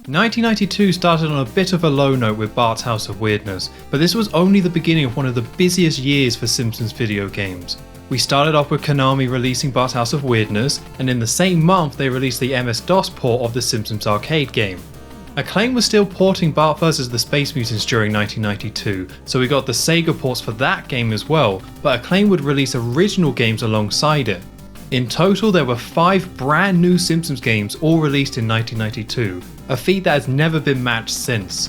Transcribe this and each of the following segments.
1992 started on a bit of a low note with Bart's House of Weirdness, but this was only the beginning of one of the busiest years for Simpsons video games. We started off with Konami releasing Bart's House of Weirdness, and in the same month they released the MS-DOS port of the Simpsons arcade game. Acclaim was still porting Bart vs. the Space Mutants during 1992, so we got the Sega ports for that game as well, but Acclaim would release original games alongside it. In total, there were 5 brand new Simpsons games all released in 1992, a feat that has never been matched since.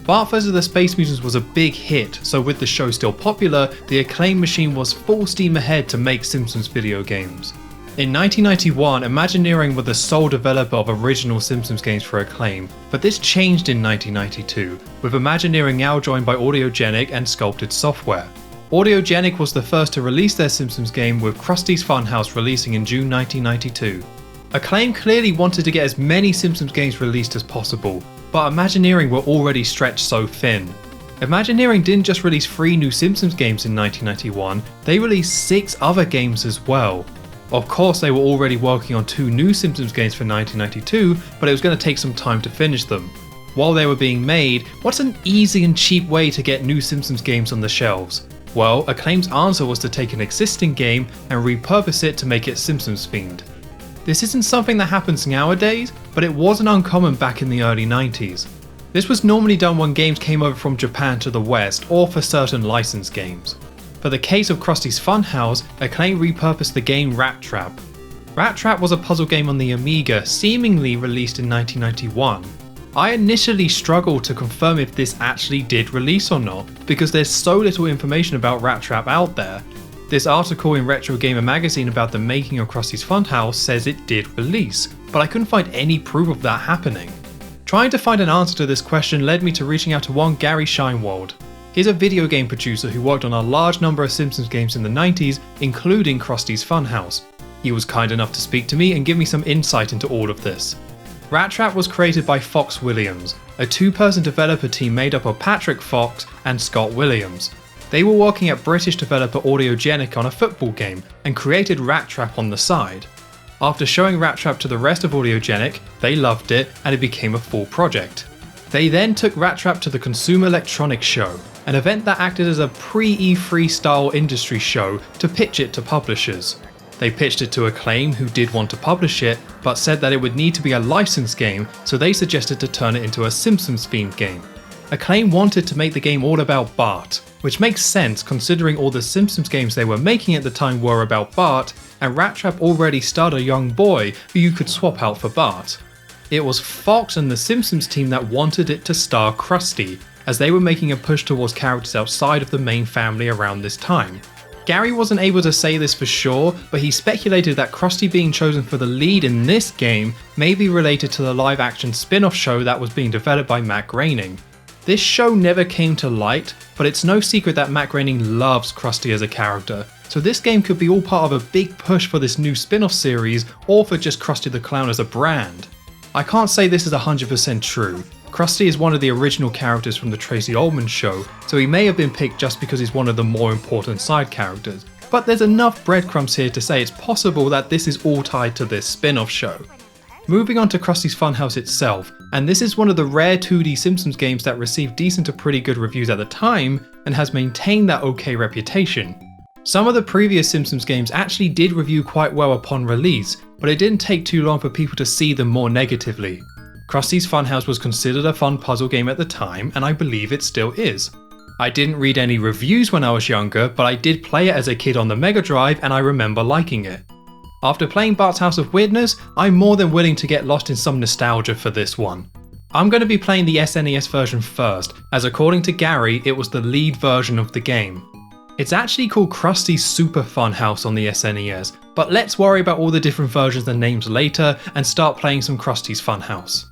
Bart vs. the Space Mutants was a big hit, so with the show still popular, the Acclaim machine was full steam ahead to make Simpsons video games. In 1991, Imagineering were the sole developer of original Simpsons games for Acclaim, but this changed in 1992, with Imagineering now joined by Audiogenic and Sculpted Software. Audiogenic was the first to release their Simpsons game, with Krusty's Funhouse releasing in June 1992. Acclaim clearly wanted to get as many Simpsons games released as possible, but Imagineering were already stretched so thin. Imagineering didn't just release 3 new Simpsons games in 1991, they released 6 other games as well. Of course, they were already working on 2 new Simpsons games for 1992, but it was going to take some time to finish them. While they were being made, what's an easy and cheap way to get new Simpsons games on the shelves? Well, Acclaim's answer was to take an existing game and repurpose it to make it Simpsons themed. This isn't something that happens nowadays, but it wasn't uncommon back in the early 90s. This was normally done when games came over from Japan to the West, or for certain licensed games. For the case of Krusty's Funhouse, Acclaim repurposed the game Rat Trap. Rat Trap was a puzzle game on the Amiga, seemingly released in 1991. I initially struggled to confirm if this actually did release or not, because there's so little information about Rat Trap out there. This article in Retro Gamer magazine about the making of Krusty's Funhouse says it did release, but I couldn't find any proof of that happening. Trying to find an answer to this question led me to reaching out to one Gary Scheinwald. He's a video game producer who worked on a large number of Simpsons games in the 90s, including Krusty's Funhouse. He was kind enough to speak to me and give me some insight into all of this. Rat Trap was created by Fox Williams, a 2-person developer team made up of Patrick Fox and Scott Williams. They were working at British developer Audiogenic on a football game and created Rat Trap on the side. After showing Rat Trap to the rest of Audiogenic, they loved it and it became a full project. They then took Rat Trap to the Consumer Electronics Show, an event that acted as a pre-E3 style industry show to pitch it to publishers. They pitched it to Acclaim, who did want to publish it, but said that it would need to be a licensed game, so they suggested to turn it into a Simpsons themed game. Acclaim wanted to make the game all about Bart, which makes sense considering all the Simpsons games they were making at the time were about Bart, and Rat Trap already starred a young boy who you could swap out for Bart. It was Fox and the Simpsons team that wanted it to star Krusty, as they were making a push towards characters outside of the main family around this time. Gary wasn't able to say this for sure, but he speculated that Krusty being chosen for the lead in this game may be related to the live-action spin-off show that was being developed by Matt Groening. This show never came to light, but it's no secret that Matt Groening loves Krusty as a character, so this game could be all part of a big push for this new spin-off series or for just Krusty the Clown as a brand. I can't say this is 100% true. Krusty is one of the original characters from the Tracy Ullman show, so he may have been picked just because he's one of the more important side characters, but there's enough breadcrumbs here to say it's possible that this is all tied to this spin-off show. Moving on to Krusty's Funhouse itself, and this is one of the rare 2D Simpsons games that received decent to pretty good reviews at the time, and has maintained that okay reputation. Some of the previous Simpsons games actually did review quite well upon release, but it didn't take too long for people to see them more negatively. Krusty's Funhouse was considered a fun puzzle game at the time, and I believe it still is. I didn't read any reviews when I was younger, but I did play it as a kid on the Mega Drive and I remember liking it. After playing Bart's House of Weirdness, I'm more than willing to get lost in some nostalgia for this one. I'm going to be playing the SNES version first, as according to Gary, it was the lead version of the game. It's actually called Krusty's Super Funhouse on the SNES, but let's worry about all the different versions and names later and start playing some Krusty's Funhouse.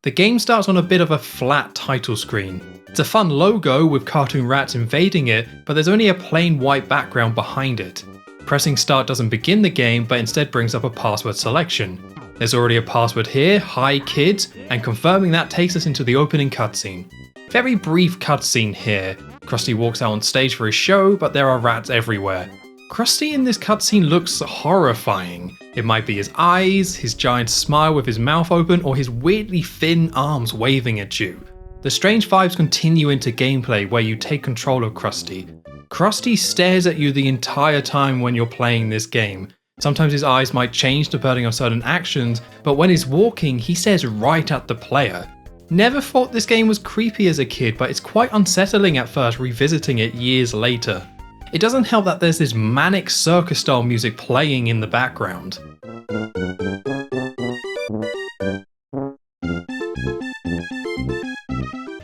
The game starts on a bit of a flat title screen. It's a fun logo with cartoon rats invading it, but there's only a plain white background behind it. Pressing start doesn't begin the game, but instead brings up a password selection. There's already a password here, hi kids, and confirming that takes us into the opening cutscene. Very brief cutscene here. Krusty walks out on stage for his show, but there are rats everywhere. Krusty in this cutscene looks horrifying. It might be his eyes, his giant smile with his mouth open, or his weirdly thin arms waving at you. The strange vibes continue into gameplay where you take control of Krusty. Krusty stares at you the entire time when you're playing this game. Sometimes his eyes might change depending on certain actions, but when he's walking, he stares right at the player. Never thought this game was creepy as a kid, but it's quite unsettling at first revisiting it years later. It doesn't help that there's this manic circus style music playing in the background.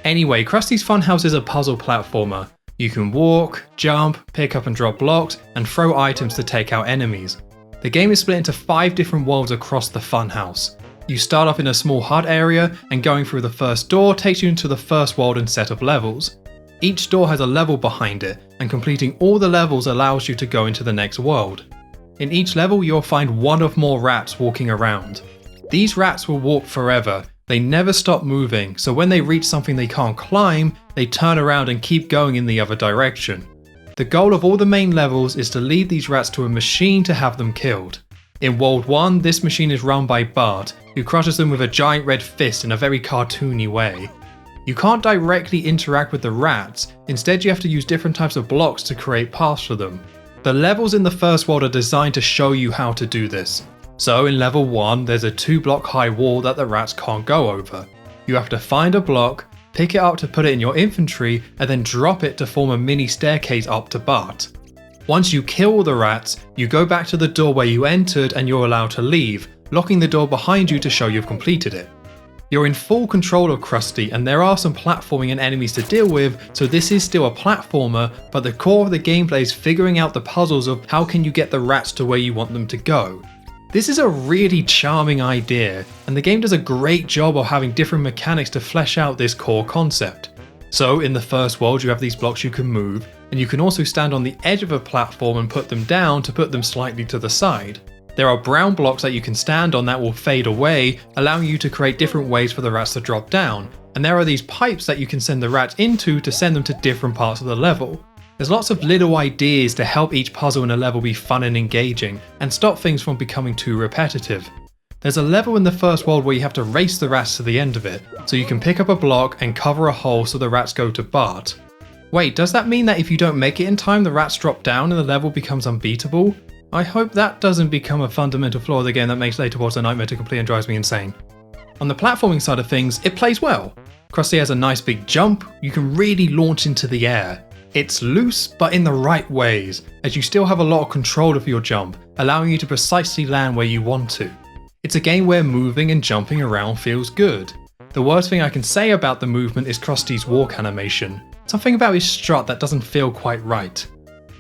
Anyway, Krusty's Funhouse is a puzzle platformer. You can walk, jump, pick up and drop blocks, and throw items to take out enemies. The game is split into 5 different worlds across the Funhouse. You start off in a small HUD area, and going through the first door takes you into the first world and set of levels. Each door has a level behind it, and completing all the levels allows you to go into the next world. In each level you'll find one or more rats walking around. These rats will walk forever. They never stop moving, so when they reach something they can't climb, they turn around and keep going in the other direction. The goal of all the main levels is to lead these rats to a machine to have them killed. In World 1, this machine is run by Bart, who crushes them with a giant red fist in a very cartoony way. You can't directly interact with the rats, instead you have to use different types of blocks to create paths for them. The levels in the first world are designed to show you how to do this. So in level 1 there's a 2-block high wall that the rats can't go over. You have to find a block, pick it up to put it in your inventory, and then drop it to form a mini staircase up to Bart. Once you kill all the rats, you go back to the door where you entered and you're allowed to leave, locking the door behind you to show you've completed it. You're in full control of Krusty, and there are some platforming and enemies to deal with, so this is still a platformer, but the core of the gameplay is figuring out the puzzles of how can you get the rats to where you want them to go. This is a really charming idea, and the game does a great job of having different mechanics to flesh out this core concept. So in the first world you have these blocks you can move, and you can also stand on the edge of a platform and put them down to put them slightly to the side. There are brown blocks that you can stand on that will fade away, allowing you to create different ways for the rats to drop down, and there are these pipes that you can send the rats into to send them to different parts of the level. There's lots of little ideas to help each puzzle in a level be fun and engaging, and stop things from becoming too repetitive. There's a level in the first world where you have to race the rats to the end of it, so you can pick up a block and cover a hole so the rats go to Bart. Wait, does that mean that if you don't make it in time the rats drop down and the level becomes unbeatable? I hope that doesn't become a fundamental flaw of the game that makes Later Worlds a nightmare to complete and drives me insane. On the platforming side of things, it plays well. Krusty has a nice big jump, you can really launch into the air. It's loose, but in the right ways, as you still have a lot of control of your jump, allowing you to precisely land where you want to. It's a game where moving and jumping around feels good. The worst thing I can say about the movement is Krusty's walk animation. Something about his strut that doesn't feel quite right.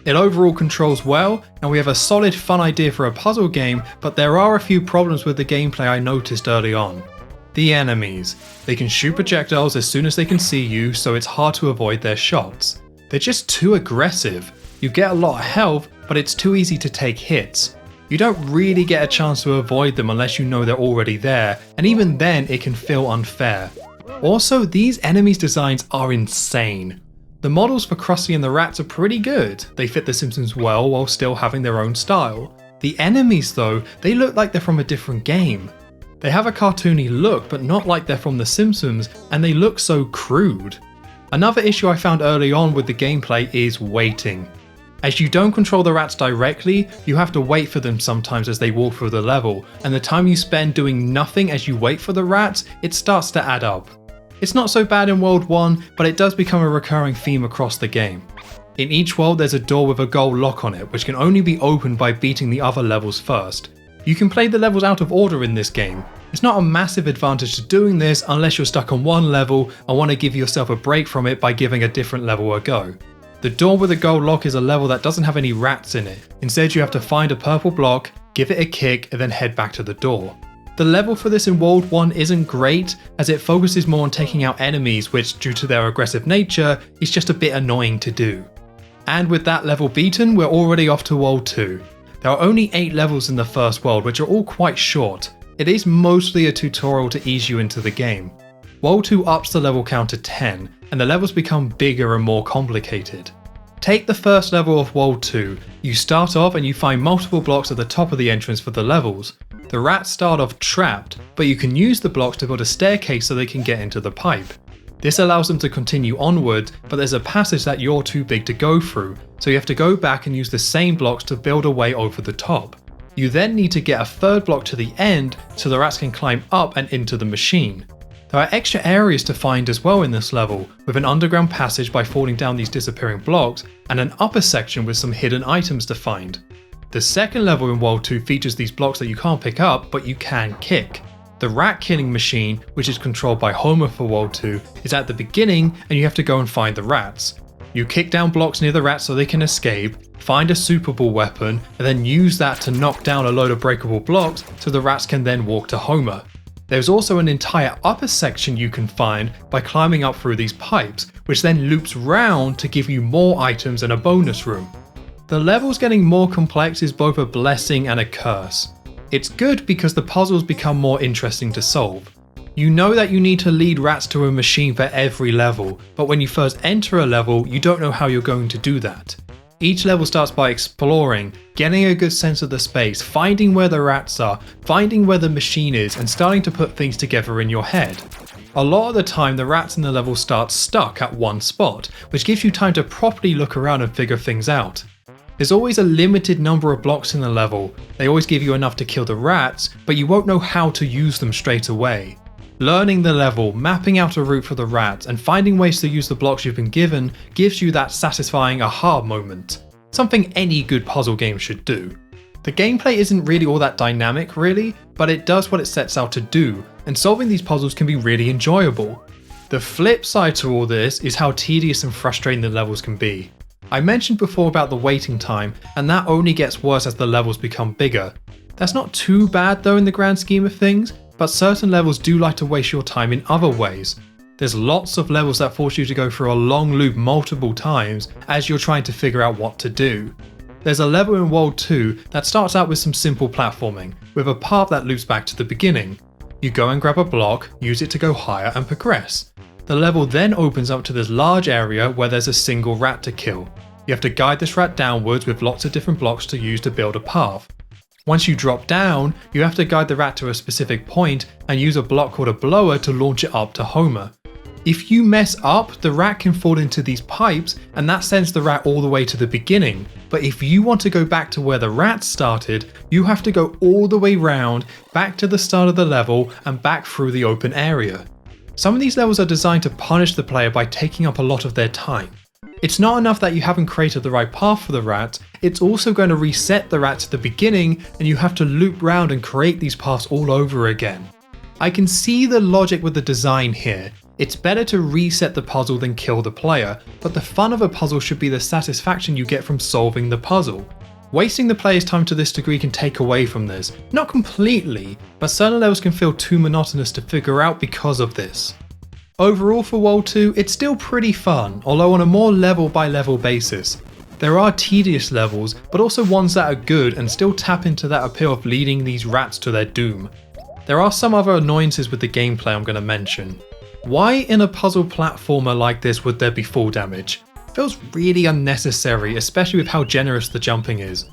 It overall controls well, and we have a solid fun idea for a puzzle game, but there are a few problems with the gameplay I noticed early on. The enemies. They can shoot projectiles as soon as they can see you, so it's hard to avoid their shots. They're just too aggressive. You get a lot of health, but it's too easy to take hits. You don't really get a chance to avoid them unless you know they're already there, and even then it can feel unfair. Also, these enemies' designs are insane. The models for Krusty and the rats are pretty good. They fit The Simpsons well while still having their own style. The enemies though, they look like they're from a different game. They have a cartoony look, but not like they're from The Simpsons, and they look so crude. Another issue I found early on with the gameplay is waiting. As you don't control the rats directly, you have to wait for them sometimes as they walk through the level, and the time you spend doing nothing as you wait for the rats, it starts to add up. It's not so bad in World 1, but it does become a recurring theme across the game. In each world there's a door with a gold lock on it, which can only be opened by beating the other levels first. You can play the levels out of order in this game. It's not a massive advantage to doing this unless you're stuck on one level and want to give yourself a break from it by giving a different level a go. The door with a gold lock is a level that doesn't have any rats in it. Instead you have to find a purple block, give it a kick, and then head back to the door. The level for this in World 1 isn't great, as it focuses more on taking out enemies, which due to their aggressive nature is just a bit annoying to do. And with that level beaten, we're already off to World 2. There are only 8 levels in the first world, which are all quite short. It is mostly a tutorial to ease you into the game. World 2 ups the level count to 10, and the levels become bigger and more complicated. Take the first level of World 2. You start off and you find multiple blocks at the top of the entrance for the levels. The rats start off trapped, but you can use the blocks to build a staircase so they can get into the pipe. This allows them to continue onward, but there's a passage that you're too big to go through, so you have to go back and use the same blocks to build a way over the top. You then need to get a third block to the end so the rats can climb up and into the machine. There are extra areas to find as well in this level, with an underground passage by falling down these disappearing blocks, and an upper section with some hidden items to find. The second level in World 2 features these blocks that you can't pick up, but you can kick. The rat killing machine, which is controlled by Homer for World 2, is at the beginning and you have to go and find the rats. You kick down blocks near the rats so they can escape, find a Super Ball weapon, and then use that to knock down a load of breakable blocks so the rats can then walk to Homer. There's also an entire upper section you can find by climbing up through these pipes, which then loops round to give you more items and a bonus room. The levels getting more complex is both a blessing and a curse. It's good because the puzzles become more interesting to solve. You know that you need to lead rats to a machine for every level, but when you first enter a level, you don't know how you're going to do that. Each level starts by exploring, getting a good sense of the space, finding where the rats are, finding where the machine is, and starting to put things together in your head. A lot of the time the rats in the level start stuck at one spot, which gives you time to properly look around and figure things out. There's always a limited number of blocks in the level. They always give you enough to kill the rats, but you won't know how to use them straight away. Learning the level, mapping out a route for the rats, and finding ways to use the blocks you've been given gives you that satisfying aha moment. Something any good puzzle game should do. The gameplay isn't really all that dynamic really, but it does what it sets out to do, and solving these puzzles can be really enjoyable. The flip side to all this is how tedious and frustrating the levels can be. I mentioned before about the waiting time, and that only gets worse as the levels become bigger. That's not too bad though in the grand scheme of things, but certain levels do like to waste your time in other ways. There's lots of levels that force you to go through a long loop multiple times as you're trying to figure out what to do. There's a level in World 2 that starts out with some simple platforming, with a path that loops back to the beginning. You go and grab a block, use it to go higher and progress. The level then opens up to this large area where there's a single rat to kill. You have to guide this rat downwards with lots of different blocks to use to build a path. Once you drop down, you have to guide the rat to a specific point and use a block called a blower to launch it up to Homer. If you mess up, the rat can fall into these pipes and that sends the rat all the way to the beginning. But if you want to go back to where the rat started, you have to go all the way round, back to the start of the level and back through the open area. Some of these levels are designed to punish the player by taking up a lot of their time. It's not enough that you haven't created the right path for the rat, it's also going to reset the rat to the beginning and you have to loop round and create these paths all over again. I can see the logic with the design here. It's better to reset the puzzle than kill the player, but the fun of a puzzle should be the satisfaction you get from solving the puzzle. Wasting the player's time to this degree can take away from this. Not completely, but certain levels can feel too monotonous to figure out because of this. Overall for World 2, it's still pretty fun, although on a more level by level basis. There are tedious levels, but also ones that are good and still tap into that appeal of leading these rats to their doom. There are some other annoyances with the gameplay I'm going to mention. Why in a puzzle platformer like this would there be fall damage? Feels really unnecessary, especially with how generous the jumping is.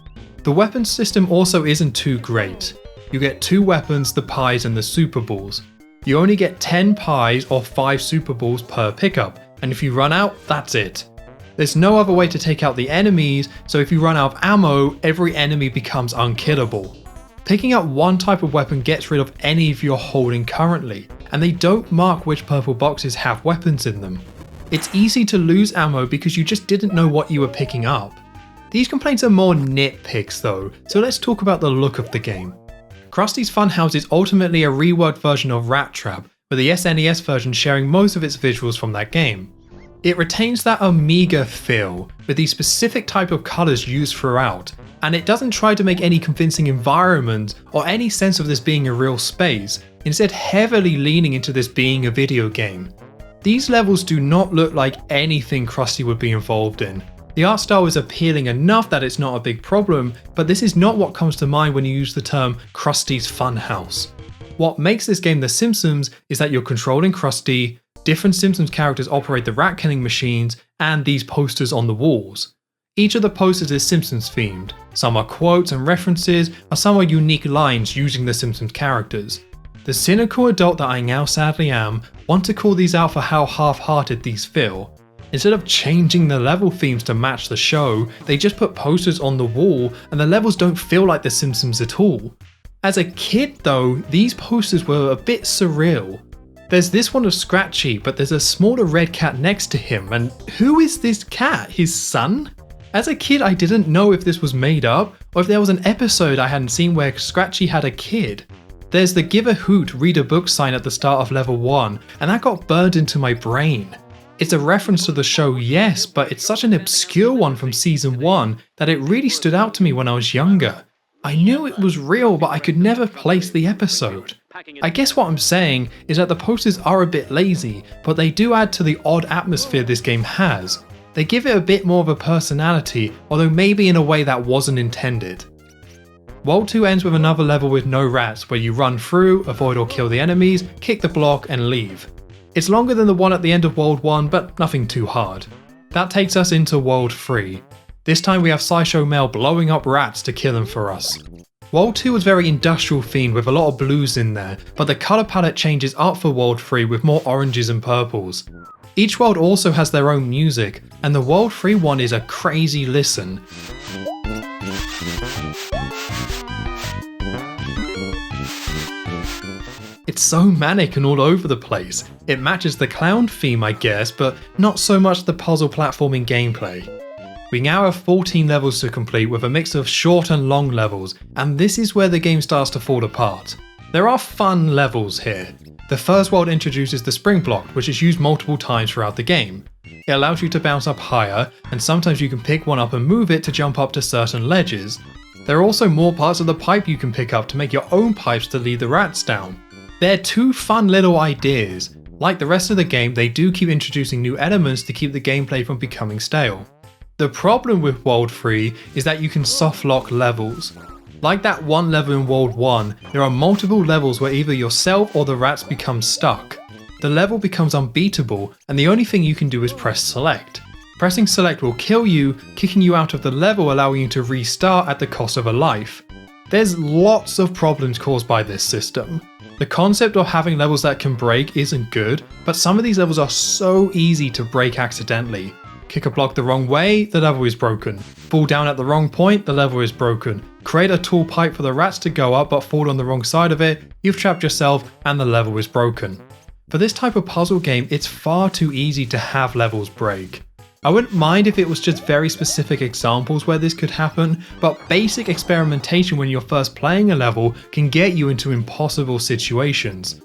The weapon system also isn't too great. You get 2 weapons, the pies and the Super Balls. You only get 10 pies or 5 Super Balls per pickup, and if you run out, that's it. There's no other way to take out the enemies, so if you run out of ammo, every enemy becomes unkillable. Picking up one type of weapon gets rid of any of you're holding currently, and they don't mark which purple boxes have weapons in them. It's easy to lose ammo because you just didn't know what you were picking up. These complaints are more nitpicks though, so let's talk about the look of the game. Krusty's Funhouse is ultimately a reworked version of Rat Trap, with the SNES version sharing most of its visuals from that game. It retains that Amiga feel, with the specific type of colours used throughout, and it doesn't try to make any convincing environment or any sense of this being a real space, instead heavily leaning into this being a video game. These levels do not look like anything Krusty would be involved in. The art style is appealing enough that it's not a big problem, but this is not what comes to mind when you use the term Krusty's Funhouse. What makes this game The Simpsons is that you're controlling Krusty, different Simpsons characters operate the rat killing machines, and these posters on the walls. Each of the posters is Simpsons themed. Some are quotes and references, and some are unique lines using the Simpsons characters. The cynical adult that I now sadly am want to call these out for how half-hearted these feel. Instead of changing the level themes to match the show, they just put posters on the wall and the levels don't feel like The Simpsons at all. As a kid though, these posters were a bit surreal. There's this one of Scratchy, but there's a smaller red cat next to him, and who is this cat? His son? As a kid I didn't know if this was made up, or if there was an episode I hadn't seen where Scratchy had a kid. There's the give a hoot read a book sign at the start of level 1, and that got burned into my brain. It's a reference to the show, yes, but it's such an obscure one from season 1 that it really stood out to me when I was younger. I knew it was real, but I could never place the episode. I guess what I'm saying is that the posters are a bit lazy, but they do add to the odd atmosphere this game has. They give it a bit more of a personality, although maybe in a way that wasn't intended. World 2 ends with another level with no rats, where you run through, avoid or kill the enemies, kick the block and leave. It's longer than the one at the end of World 1, but nothing too hard. That takes us into World 3. This time we have Sideshow Mel blowing up rats to kill them for us. World 2 was very industrial themed with a lot of blues in there, but the colour palette changes up for World 3 with more oranges and purples. Each world also has their own music, and the World 3 one is a crazy listen. It's so manic and all over the place. It matches the clown theme I guess, but not so much the puzzle platforming gameplay. We now have 14 levels to complete with a mix of short and long levels, and this is where the game starts to fall apart. There are fun levels here. The first world introduces the spring block, which is used multiple times throughout the game. It allows you to bounce up higher, and sometimes you can pick one up and move it to jump up to certain ledges. There are also more parts of the pipe you can pick up to make your own pipes to lead the rats down. They're two fun little ideas. Like the rest of the game, they do keep introducing new elements to keep the gameplay from becoming stale. The problem with World 3 is that you can soft lock levels. Like that one level in World 1, there are multiple levels where either yourself or the rats become stuck. The level becomes unbeatable, and the only thing you can do is press select. Pressing select will kill you, kicking you out of the level, allowing you to restart at the cost of a life. There's lots of problems caused by this system. The concept of having levels that can break isn't good, but some of these levels are so easy to break accidentally. Kick a block the wrong way, the level is broken. Fall down at the wrong point, the level is broken. Create a tall pipe for the rats to go up but fall on the wrong side of it, you've trapped yourself and the level is broken. For this type of puzzle game, it's far too easy to have levels break. I wouldn't mind if it was just very specific examples where this could happen, but basic experimentation when you're first playing a level can get you into impossible situations.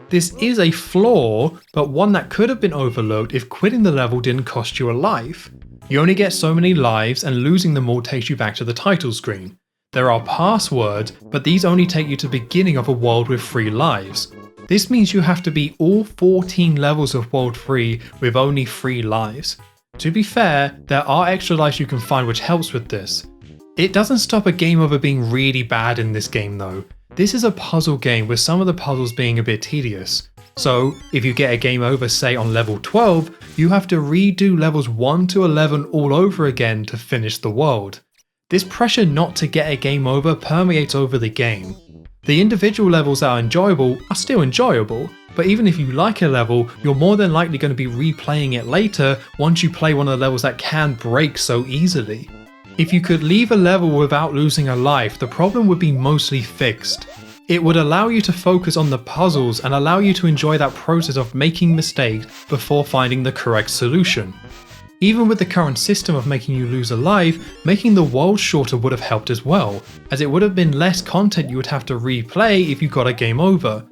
This is a flaw, but one that could have been overlooked if quitting the level didn't cost you a life. You only get so many lives and losing them all takes you back to the title screen. There are passwords, but these only take you to the beginning of a world with 3 lives. This means you have to beat all 14 levels of World 3 with only 3 lives. To be fair, there are extra lives you can find which helps with this. It doesn't stop a game over being really bad in this game though. This is a puzzle game with some of the puzzles being a bit tedious. So if you get a game over say on level 12, you have to redo levels 1 to 11 all over again to finish the world. This pressure not to get a game over permeates over the game. The individual levels that are enjoyable are still enjoyable, but even if you like a level, you're more than likely going to be replaying it later once you play one of the levels that can break so easily. If you could leave a level without losing a life, the problem would be mostly fixed. It would allow you to focus on the puzzles and allow you to enjoy that process of making mistakes before finding the correct solution. Even with the current system of making you lose a life, making the world shorter would have helped as well, as it would have been less content you would have to replay if you got a game over.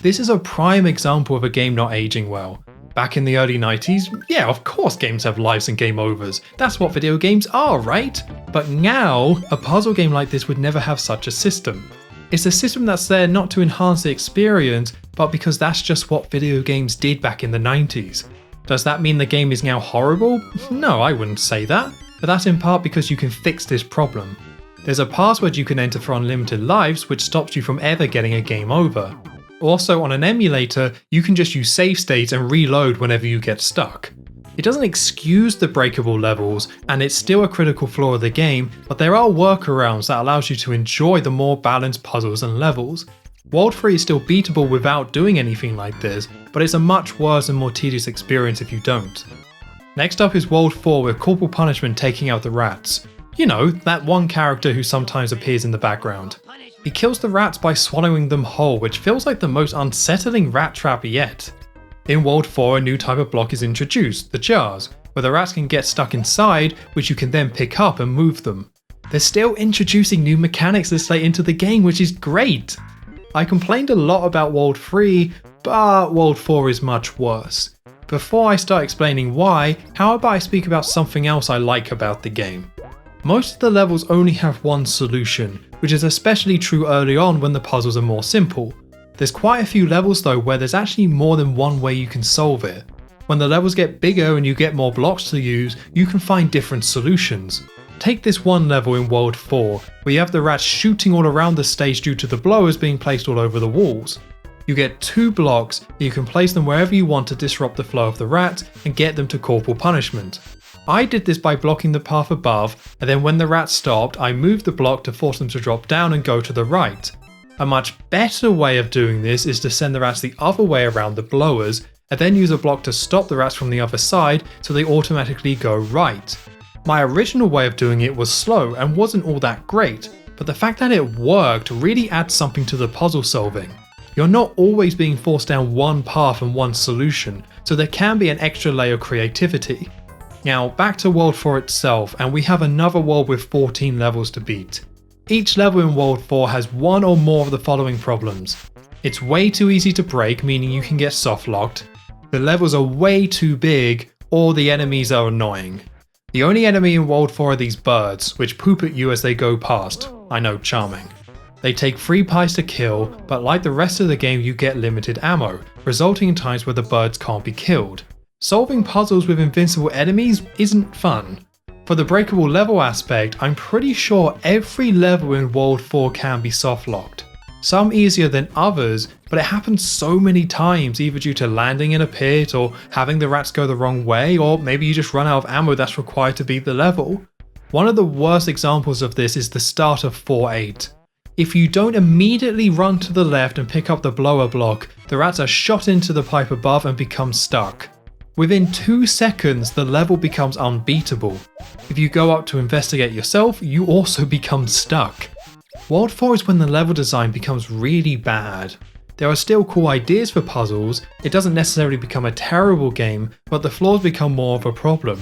This is a prime example of a game not aging well. Back in the early 90s, yeah, of course games have lives and game overs. That's what video games are, right? But now, a puzzle game like this would never have such a system. It's a system that's there not to enhance the experience, but because that's just what video games did back in the 90s. Does that mean the game is now horrible? No, I wouldn't say that, but that's in part because you can fix this problem. There's a password you can enter for unlimited lives which stops you from ever getting a game over. Also on an emulator, you can just use save states and reload whenever you get stuck. It doesn't excuse the breakable levels, and it's still a critical flaw of the game, but there are workarounds that allows you to enjoy the more balanced puzzles and levels. World 3 is still beatable without doing anything like this, but it's a much worse and more tedious experience if you don't. Next up is World 4 with Corporal Punishment taking out the rats. You know, that one character who sometimes appears in the background. He kills the rats by swallowing them whole, which feels like the most unsettling rat trap yet. In World 4, a new type of block is introduced, the jars, where the rats can get stuck inside, which you can then pick up and move them. They're still introducing new mechanics this late into the game, which is great! I complained a lot about World 3, but World 4 is much worse. Before I start explaining why, how about I speak about something else I like about the game? Most of the levels only have one solution, which is especially true early on when the puzzles are more simple. There's quite a few levels though where there's actually more than one way you can solve it. When the levels get bigger and you get more blocks to use, you can find different solutions. Take this one level in World 4, where you have the rats shooting all around the stage due to the blowers being placed all over the walls. You get 2 blocks, and you can place them wherever you want to disrupt the flow of the rats and get them to corporal punishment. I did this by blocking the path above, and then when the rats stopped, I moved the block to force them to drop down and go to the right. A much better way of doing this is to send the rats the other way around the blowers, and then use a block to stop the rats from the other side so they automatically go right. My original way of doing it was slow and wasn't all that great, but the fact that it worked really adds something to the puzzle solving. You're not always being forced down one path and one solution, so there can be an extra layer of creativity. Now back to World 4 itself, and we have another world with 14 levels to beat. Each level in World 4 has one or more of the following problems. It's way too easy to break, meaning you can get soft locked. The levels are way too big, or the enemies are annoying. The only enemy in World 4 are these birds, which poop at you as they go past. I know, charming. They take 3 pies to kill, but like the rest of the game you get limited ammo, resulting in times where the birds can't be killed. Solving puzzles with invincible enemies isn't fun. For the breakable level aspect, I'm pretty sure every level in World 4 can be soft locked. Some easier than others, but it happens so many times, either due to landing in a pit or having the rats go the wrong way, or maybe you just run out of ammo that's required to beat the level. One of the worst examples of this is the start of 4-8. If you don't immediately run to the left and pick up the blower block, the rats are shot into the pipe above and become stuck. Within 2 seconds, the level becomes unbeatable. If you go up to investigate yourself, you also become stuck. World 4 is when the level design becomes really bad. There are still cool ideas for puzzles, it doesn't necessarily become a terrible game, but the flaws become more of a problem.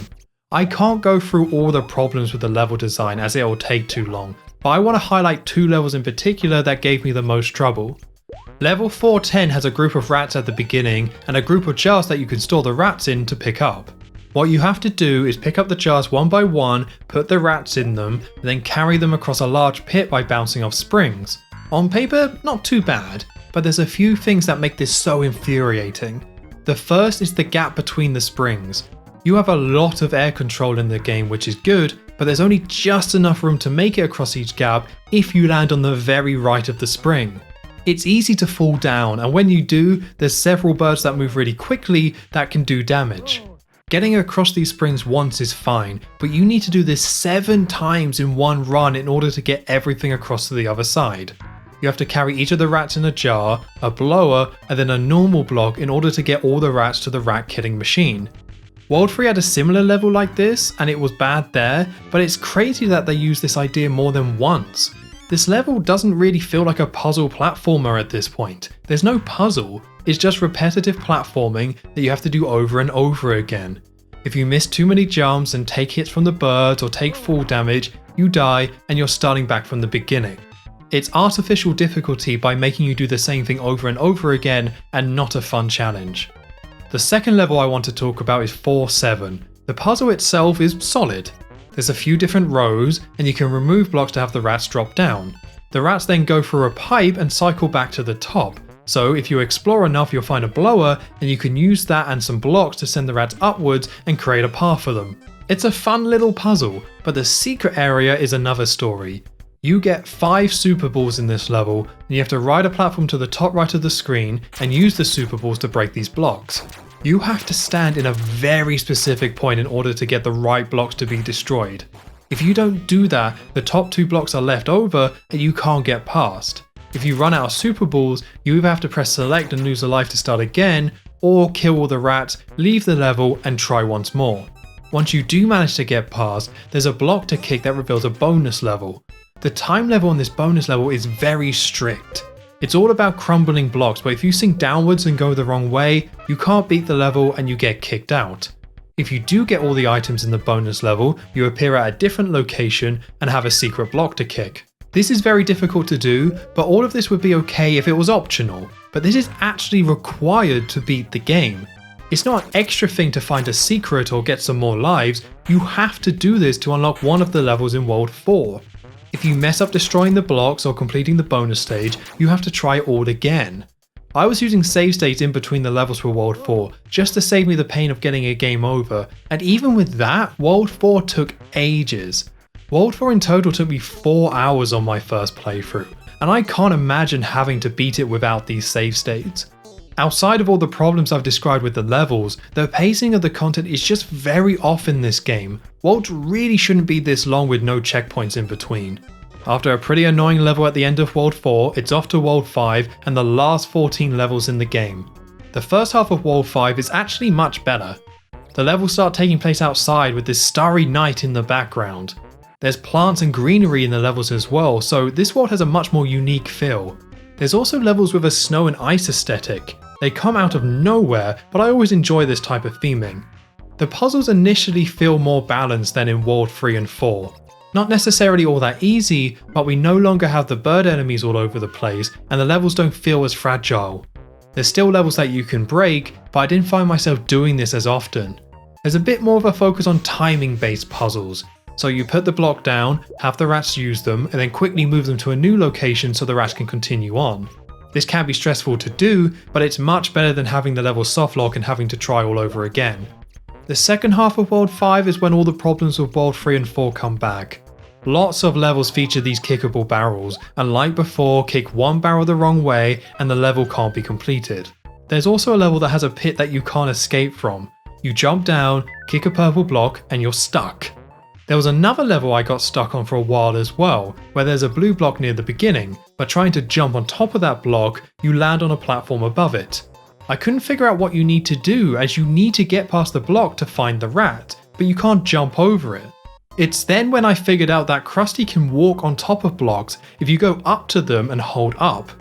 I can't go through all the problems with the level design as it will take too long, but I want to highlight 2 levels in particular that gave me the most trouble. Level 410 has a group of rats at the beginning and a group of jars that you can store the rats in to pick up. What you have to do is pick up the jars one by one, put the rats in them, and then carry them across a large pit by bouncing off springs. On paper, not too bad, but there's a few things that make this so infuriating. The first is the gap between the springs. You have a lot of air control in the game, which is good, but there's only just enough room to make it across each gap if you land on the very right of the spring. It's easy to fall down, and when you do, there's several birds that move really quickly that can do damage. Getting across these springs once is fine, but you need to do this 7 times in one run in order to get everything across to the other side. You have to carry each of the rats in a jar, a blower, and then a normal block in order to get all the rats to the rat killing machine. World 3 had a similar level like this, and it was bad there, but it's crazy that they used this idea more than once. This level doesn't really feel like a puzzle platformer at this point. There's no puzzle, it's just repetitive platforming that you have to do over and over again. If you miss too many jumps and take hits from the birds or take fall damage, you die and you're starting back from the beginning. It's artificial difficulty by making you do the same thing over and over again and not a fun challenge. The second level I want to talk about is 4-7. The puzzle itself is solid. There's a few different rows, and you can remove blocks to have the rats drop down. The rats then go through a pipe and cycle back to the top, so if you explore enough you'll find a blower, and you can use that and some blocks to send the rats upwards and create a path for them. It's a fun little puzzle, but the secret area is another story. You get 5 super balls in this level, and you have to ride a platform to the top right of the screen and use the super balls to break these blocks. You have to stand in a very specific point in order to get the right blocks to be destroyed. If you don't do that, the top 2 blocks are left over and you can't get past. If you run out of super balls, you either have to press select and lose a life to start again, or kill all the rats, leave the level and try once more. Once you do manage to get past, there's a block to kick that reveals a bonus level. The time level on this bonus level is very strict. It's all about crumbling blocks, but if you sink downwards and go the wrong way, you can't beat the level and you get kicked out. If you do get all the items in the bonus level, you appear at a different location and have a secret block to kick. This is very difficult to do, but all of this would be okay if it was optional, but this is actually required to beat the game. It's not an extra thing to find a secret or get some more lives, you have to do this to unlock one of the levels in World 4. If you mess up destroying the blocks or completing the bonus stage, you have to try all again. I was using save states in between the levels for World 4 just to save me the pain of getting a game over, and even with that, World 4 took ages. World 4 in total took me 4 hours on my first playthrough, and I can't imagine having to beat it without these save states. Outside of all the problems I've described with the levels, the pacing of the content is just very off in this game. Worlds really shouldn't be this long with no checkpoints in between. After a pretty annoying level at the end of World 4, it's off to World 5 and the last 14 levels in the game. The first half of World 5 is actually much better. The levels start taking place outside with this starry night in the background. There's plants and greenery in the levels as well, so this world has a much more unique feel. There's also levels with a snow and ice aesthetic. They come out of nowhere, but I always enjoy this type of theming. The puzzles initially feel more balanced than in World 3 and 4. Not necessarily all that easy, but we no longer have the bird enemies all over the place, and the levels don't feel as fragile. There's still levels that you can break, but I didn't find myself doing this as often. There's a bit more of a focus on timing based puzzles. So you put the block down, have the rats use them, and then quickly move them to a new location so the rats can continue on. This can be stressful to do, but it's much better than having the level softlock and having to try all over again. The second half of World 5 is when all the problems with World 3 and 4 come back. Lots of levels feature these kickable barrels, and like before, kick one barrel the wrong way and the level can't be completed. There's also a level that has a pit that you can't escape from. You jump down, kick a purple block, and you're stuck. There was another level I got stuck on for a while as well, where there's a blue block near the beginning, but trying to jump on top of that block, you land on a platform above it. I couldn't figure out what you need to do, as you need to get past the block to find the rat, but you can't jump over it. It's then when I figured out that Krusty can walk on top of blocks if you go up to them and hold up.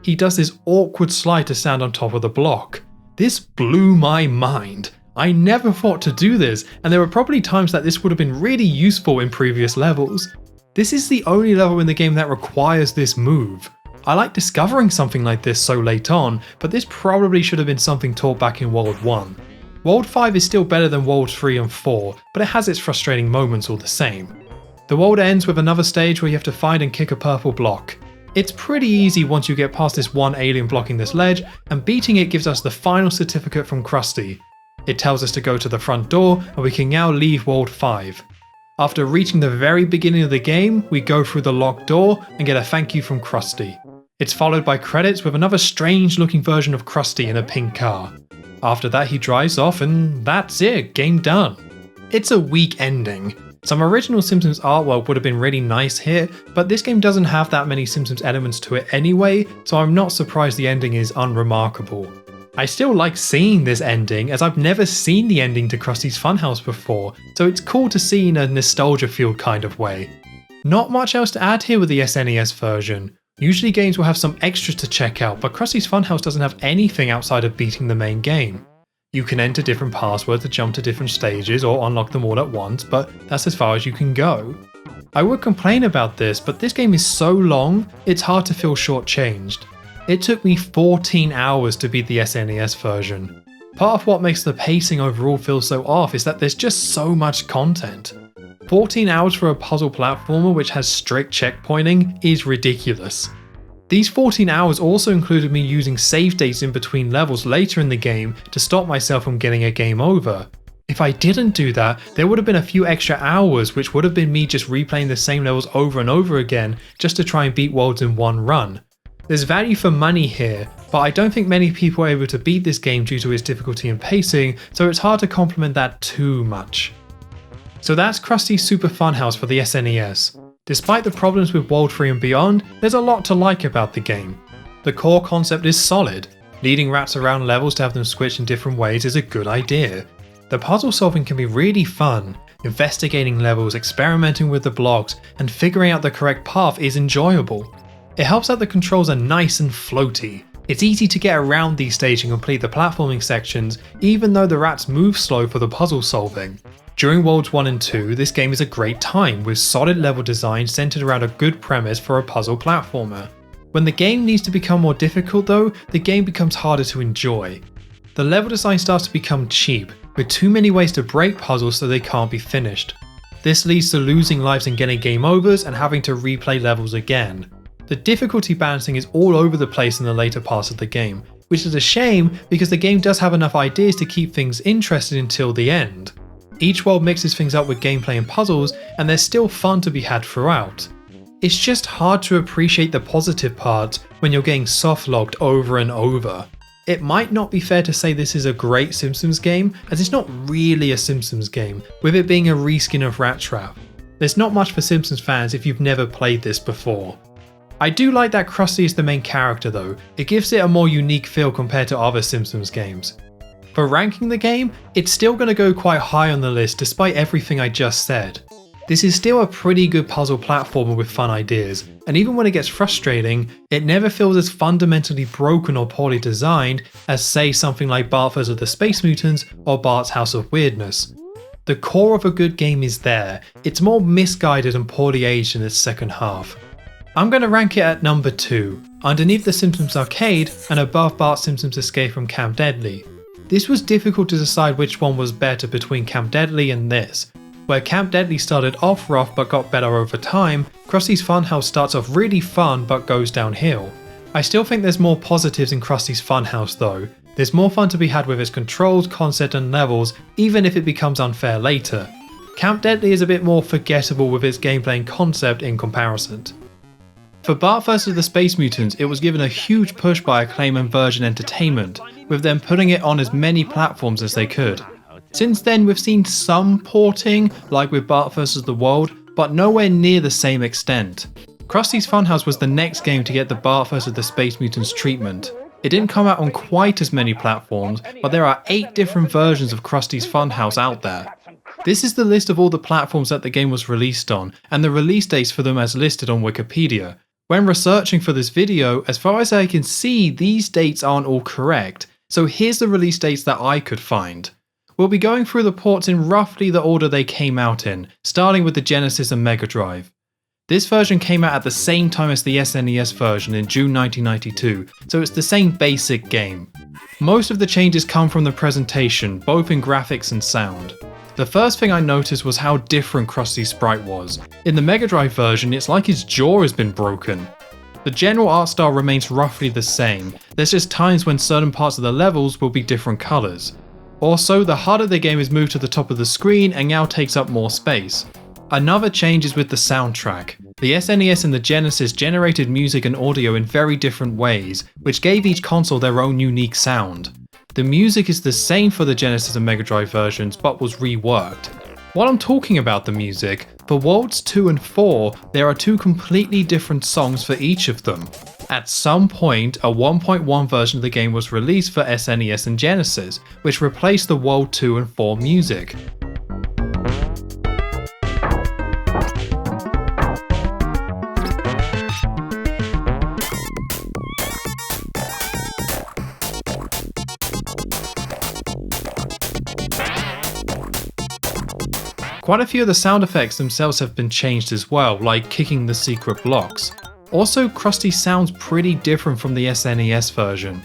He does this awkward slide to stand on top of the block. This blew my mind. I never thought to do this, and there were probably times that this would have been really useful in previous levels. This is the only level in the game that requires this move. I like discovering something like this so late on, but this probably should have been something taught back in World 1. World 5 is still better than World 3 and 4, but it has its frustrating moments all the same. The world ends with another stage where you have to find and kick a purple block. It's pretty easy once you get past this one alien blocking this ledge, and beating it gives us the final certificate from Krusty. It tells us to go to the front door and we can now leave World 5. After reaching the very beginning of the game, we go through the locked door and get a thank you from Krusty. It's followed by credits with another strange looking version of Krusty in a pink car. After that he drives off and that's it, game done. It's a weak ending. Some original Simpsons artwork would have been really nice here, but this game doesn't have that many Simpsons elements to it anyway, so I'm not surprised the ending is unremarkable. I still like seeing this ending, as I've never seen the ending to Krusty's Funhouse before, so it's cool to see in a nostalgia-fueled kind of way. Not much else to add here with the SNES version. Usually games will have some extras to check out, but Krusty's Funhouse doesn't have anything outside of beating the main game. You can enter different passwords to jump to different stages or unlock them all at once, but that's as far as you can go. I would complain about this, but this game is so long, it's hard to feel shortchanged. It took me 14 hours to beat the SNES version. Part of what makes the pacing overall feel so off is that there's just so much content. 14 hours for a puzzle platformer which has strict checkpointing is ridiculous. These 14 hours also included me using save dates in between levels later in the game to stop myself from getting a game over. If I didn't do that, there would have been a few extra hours which would have been me just replaying the same levels over and over again just to try and beat worlds in one run. There's value for money here, but I don't think many people are able to beat this game due to its difficulty and pacing, so it's hard to compliment that too much. So that's Krusty's Super Funhouse for the SNES. Despite the problems with World 3 and beyond, there's a lot to like about the game. The core concept is solid. Leading rats around levels to have them switch in different ways is a good idea. The puzzle solving can be really fun. Investigating levels, experimenting with the blocks, and figuring out the correct path is enjoyable. It helps that the controls are nice and floaty. It's easy to get around these stages and complete the platforming sections, even though the rats move slow for the puzzle solving. During Worlds 1 and 2, this game is a great time, with solid level design centered around a good premise for a puzzle platformer. When the game needs to become more difficult though, the game becomes harder to enjoy. The level design starts to become cheap, with too many ways to break puzzles so they can't be finished. This leads to losing lives and getting game overs and having to replay levels again. The difficulty balancing is all over the place in the later parts of the game, which is a shame because the game does have enough ideas to keep things interesting until the end. Each world mixes things up with gameplay and puzzles, and there's still fun to be had throughout. It's just hard to appreciate the positive parts when you're getting soft-locked over and over. It might not be fair to say this is a great Simpsons game, as it's not really a Simpsons game, with it being a reskin of Rat Trap. There's not much for Simpsons fans if you've never played this before. I do like that Krusty is the main character though, it gives it a more unique feel compared to other Simpsons games. For ranking the game, it's still going to go quite high on the list despite everything I just said. This is still a pretty good puzzle platformer with fun ideas, and even when it gets frustrating, it never feels as fundamentally broken or poorly designed as say something like Bart vs. the Space Mutants or Bart's House of Weirdness. The core of a good game is there, it's more misguided and poorly aged in its second half. I'm going to rank it at number 2, underneath The Simpsons Arcade and above Bart Simpson's Escape from Camp Deadly. This was difficult to decide which one was better between Camp Deadly and this. Where Camp Deadly started off rough but got better over time, Krusty's Funhouse starts off really fun but goes downhill. I still think there's more positives in Krusty's Funhouse though. There's more fun to be had with its controls, concept and levels, even if it becomes unfair later. Camp Deadly is a bit more forgettable with its gameplay and concept in comparison. For Bart vs. the Space Mutants, it was given a huge push by Acclaim and Virgin Entertainment, with them putting it on as many platforms as they could. Since then we've seen some porting, like with Bart vs. the World, but nowhere near the same extent. Krusty's Funhouse was the next game to get the Bart vs. the Space Mutants treatment. It didn't come out on quite as many platforms, but there are 8 different versions of Krusty's Funhouse out there. This is the list of all the platforms that the game was released on, and the release dates for them as listed on Wikipedia. When researching for this video, as far as I can see, these dates aren't all correct, so here's the release dates that I could find. We'll be going through the ports in roughly the order they came out in, starting with the Genesis and Mega Drive. This version came out at the same time as the SNES version in June 1992, so it's the same basic game. Most of the changes come from the presentation, both in graphics and sound. The first thing I noticed was how different Krusty's sprite was. In the Mega Drive version, it's like his jaw has been broken. The general art style remains roughly the same, there's just times when certain parts of the levels will be different colours. Also, the HUD of the game is moved to the top of the screen and now takes up more space. Another change is with the soundtrack. The SNES and the Genesis generated music and audio in very different ways, which gave each console their own unique sound. The music is the same for the Genesis and Mega Drive versions, but was reworked. While I'm talking about the music, for Worlds 2 and 4, there are 2 completely different songs for each of them. At some point, a 1.1 version of the game was released for SNES and Genesis, which replaced the World 2 and 4 music. Quite a few of the sound effects themselves have been changed as well, like kicking the secret blocks. Also, Krusty sounds pretty different from the SNES version.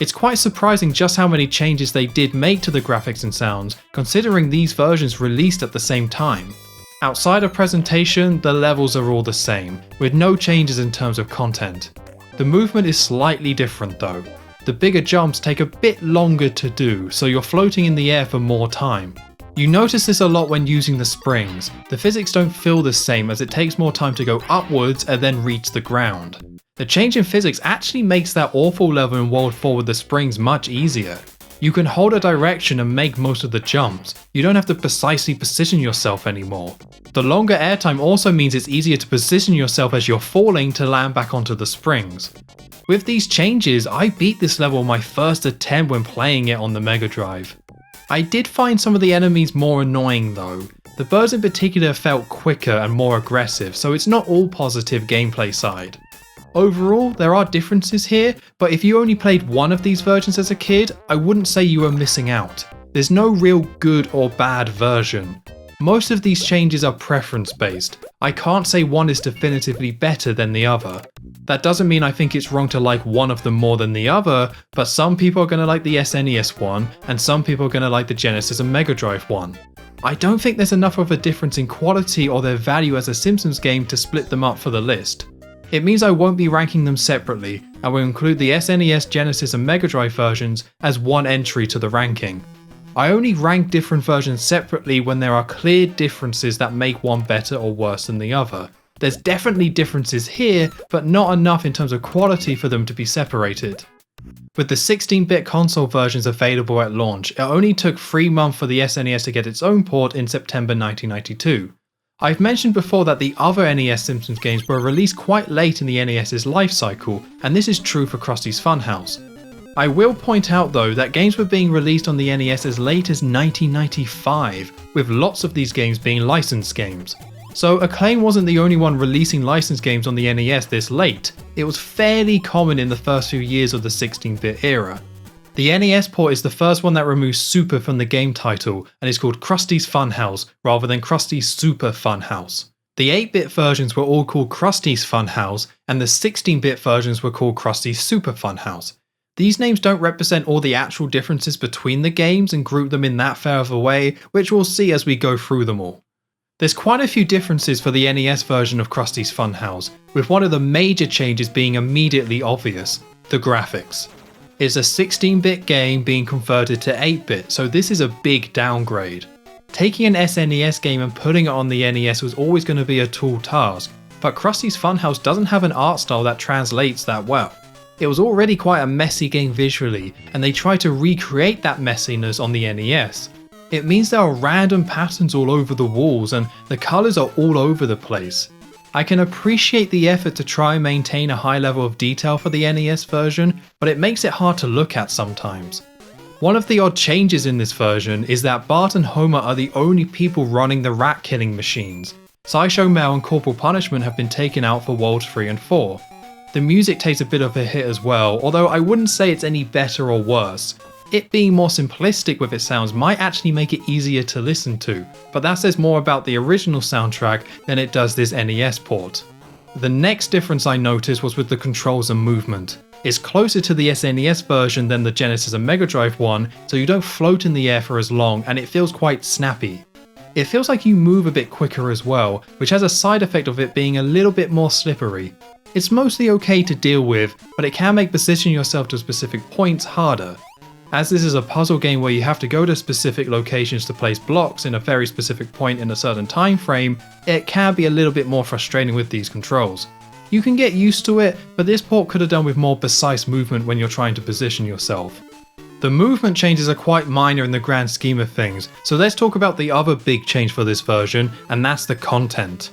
It's quite surprising just how many changes they did make to the graphics and sounds, considering these versions released at the same time. Outside of presentation, the levels are all the same, with no changes in terms of content. The movement is slightly different though. The bigger jumps take a bit longer to do, so you're floating in the air for more time. You notice this a lot when using the springs. The physics don't feel the same as it takes more time to go upwards and then reach the ground. The change in physics actually makes that awful level in World 4 with the springs much easier. You can hold a direction and make most of the jumps. You don't have to precisely position yourself anymore. The longer airtime also means it's easier to position yourself as you're falling to land back onto the springs. With these changes, I beat this level on my first attempt when playing it on the Mega Drive. I did find some of the enemies more annoying though. The birds in particular felt quicker and more aggressive, so it's not all positive gameplay side. Overall, there are differences here, but if you only played one of these versions as a kid, I wouldn't say you were missing out. There's no real good or bad version. Most of these changes are preference based. I can't say one is definitively better than the other. That doesn't mean I think it's wrong to like one of them more than the other, but some people are going to like the SNES one, and some people are going to like the Genesis and Mega Drive one. I don't think there's enough of a difference in quality or their value as a Simpsons game to split them up for the list. It means I won't be ranking them separately, and will include the SNES, Genesis and Mega Drive versions as one entry to the ranking. I only rank different versions separately when there are clear differences that make one better or worse than the other. There's definitely differences here, but not enough in terms of quality for them to be separated. With the 16-bit console versions available at launch, it only took 3 months for the SNES to get its own port in September 1992. I've mentioned before that the other NES Simpsons games were released quite late in the NES's life cycle, and this is true for Krusty's Funhouse. I will point out though that games were being released on the NES as late as 1995, with lots of these games being licensed games. So Acclaim wasn't the only one releasing licensed games on the NES this late. It was fairly common in the first few years of the 16-bit era. The NES port is the first one that removes Super from the game title and is called Krusty's Funhouse rather than Krusty's Super Funhouse. The 8-bit versions were all called Krusty's Funhouse and the 16-bit versions were called Krusty's Super Funhouse. These names don't represent all the actual differences between the games and group them in that fair of a way, which we'll see as we go through them all. There's quite a few differences for the NES version of Krusty's Funhouse, with one of the major changes being immediately obvious: the graphics. It's a 16-bit game being converted to 8-bit, so this is a big downgrade. Taking an SNES game and putting it on the NES was always going to be a tall task, but Krusty's Funhouse doesn't have an art style that translates that well. It was already quite a messy game visually, and they tried to recreate that messiness on the NES. It means there are random patterns all over the walls and the colours are all over the place. I can appreciate the effort to try and maintain a high level of detail for the NES version, but it makes it hard to look at sometimes. One of the odd changes in this version is that Bart and Homer are the only people running the rat killing machines. Sideshow Mel and Corporal Punishment have been taken out for Worlds 3 and 4. The music takes a bit of a hit as well, although I wouldn't say it's any better or worse. It being more simplistic with its sounds might actually make it easier to listen to, but that says more about the original soundtrack than it does this NES port. The next difference I noticed was with the controls and movement. It's closer to the SNES version than the Genesis and Mega Drive one, so you don't float in the air for as long and it feels quite snappy. It feels like you move a bit quicker as well, which has a side effect of it being a little bit more slippery. It's mostly okay to deal with, but it can make positioning yourself to specific points harder. As this is a puzzle game where you have to go to specific locations to place blocks in a very specific point in a certain time frame, it can be a little bit more frustrating with these controls. You can get used to it, but this port could have done with more precise movement when you're trying to position yourself. The movement changes are quite minor in the grand scheme of things, so let's talk about the other big change for this version, and that's the content.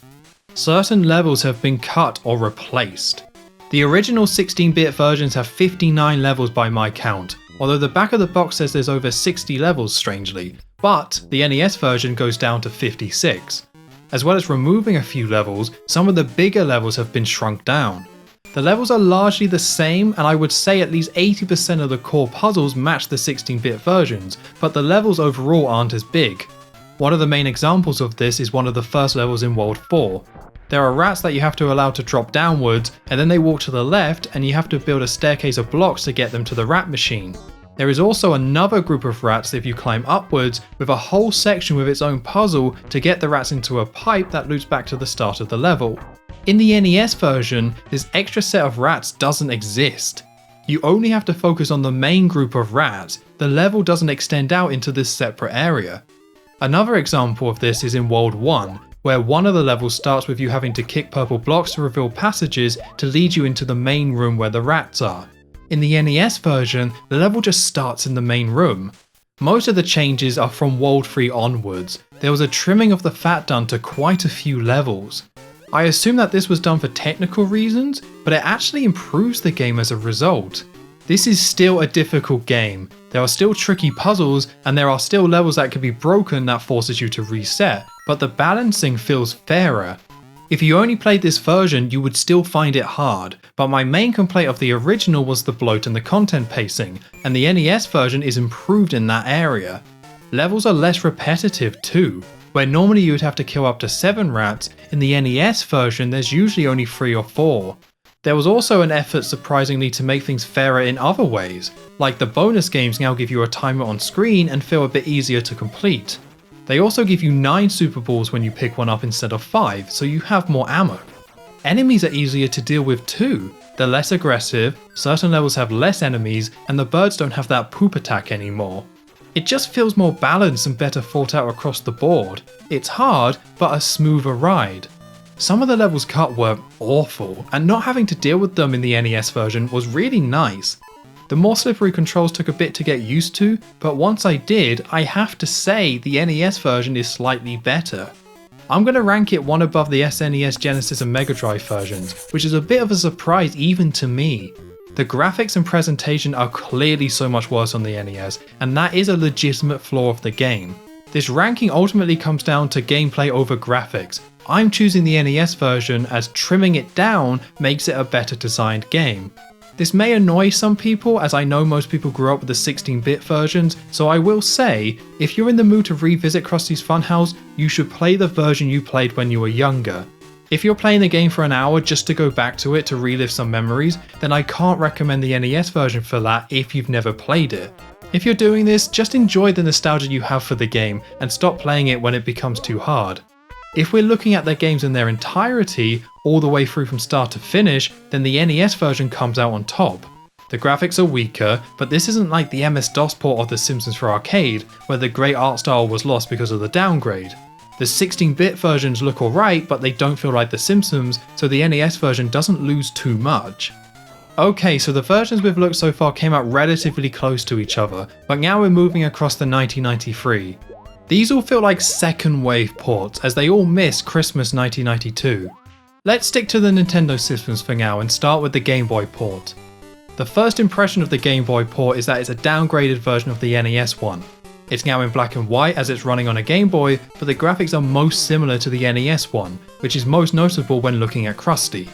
Certain levels have been cut or replaced. The original 16-bit versions have 59 levels by my count, although the back of the box says there's over 60 levels strangely, but the NES version goes down to 56. As well as removing a few levels, some of the bigger levels have been shrunk down. The levels are largely the same, and I would say at least 80% of the core puzzles match the 16-bit versions, but the levels overall aren't as big. One of the main examples of this is one of the first levels in World 4. There are rats that you have to allow to drop downwards, and then they walk to the left and you have to build a staircase of blocks to get them to the rat machine. There is also another group of rats if you climb upwards, with a whole section with its own puzzle to get the rats into a pipe that loops back to the start of the level. In the NES version, this extra set of rats doesn't exist. You only have to focus on the main group of rats, the level doesn't extend out into this separate area. Another example of this is in World 1, where one of the levels starts with you having to kick purple blocks to reveal passages to lead you into the main room where the rats are. In the NES version, the level just starts in the main room. Most of the changes are from World 3 onwards. There was a trimming of the fat done to quite a few levels. I assume that this was done for technical reasons, but it actually improves the game as a result. This is still a difficult game. There are still tricky puzzles, and there are still levels that can be broken that forces you to reset, but the balancing feels fairer. If you only played this version, you would still find it hard, but my main complaint of the original was the bloat and the content pacing, and the NES version is improved in that area. Levels are less repetitive too. Where normally you would have to kill up to 7 rats, in the NES version there's usually only 3 or 4. There was also an effort surprisingly to make things fairer in other ways, like the bonus games now give you a timer on screen and feel a bit easier to complete. They also give you 9 super balls when you pick one up instead of 5, so you have more ammo. Enemies are easier to deal with too. They're less aggressive, certain levels have less enemies, and the birds don't have that poop attack anymore. It just feels more balanced and better thought out across the board. It's hard, but a smoother ride. Some of the levels cut were awful, and not having to deal with them in the NES version was really nice. The more slippery controls took a bit to get used to, but once I did, I have to say the NES version is slightly better. I'm going to rank it one above the SNES, Genesis and Mega Drive versions, which is a bit of a surprise even to me. The graphics and presentation are clearly so much worse on the NES, and that is a legitimate flaw of the game. This ranking ultimately comes down to gameplay over graphics. I'm choosing the NES version as trimming it down makes it a better designed game. This may annoy some people, as I know most people grew up with the 16-bit versions, so I will say, if you're in the mood to revisit Krusty's Funhouse, you should play the version you played when you were younger. If you're playing the game for an hour just to go back to it to relive some memories, then I can't recommend the NES version for that if you've never played it. If you're doing this, just enjoy the nostalgia you have for the game and stop playing it when it becomes too hard. If we're looking at their games in their entirety, all the way through from start to finish, then the NES version comes out on top. The graphics are weaker, but this isn't like the MS-DOS port of The Simpsons for arcade, where the great art style was lost because of the downgrade. The 16-bit versions look alright, but they don't feel like The Simpsons, so the NES version doesn't lose too much. Okay, so the versions we've looked so far came out relatively close to each other, but now we're moving across the 1993. These all feel like second wave ports, as they all miss Christmas 1992. Let's stick to the Nintendo systems for now and start with the Game Boy port. The first impression of the Game Boy port is that it's a downgraded version of the NES one. It's now in black and white as it's running on a Game Boy, but the graphics are most similar to the NES one, which is most notable when looking at Krusty.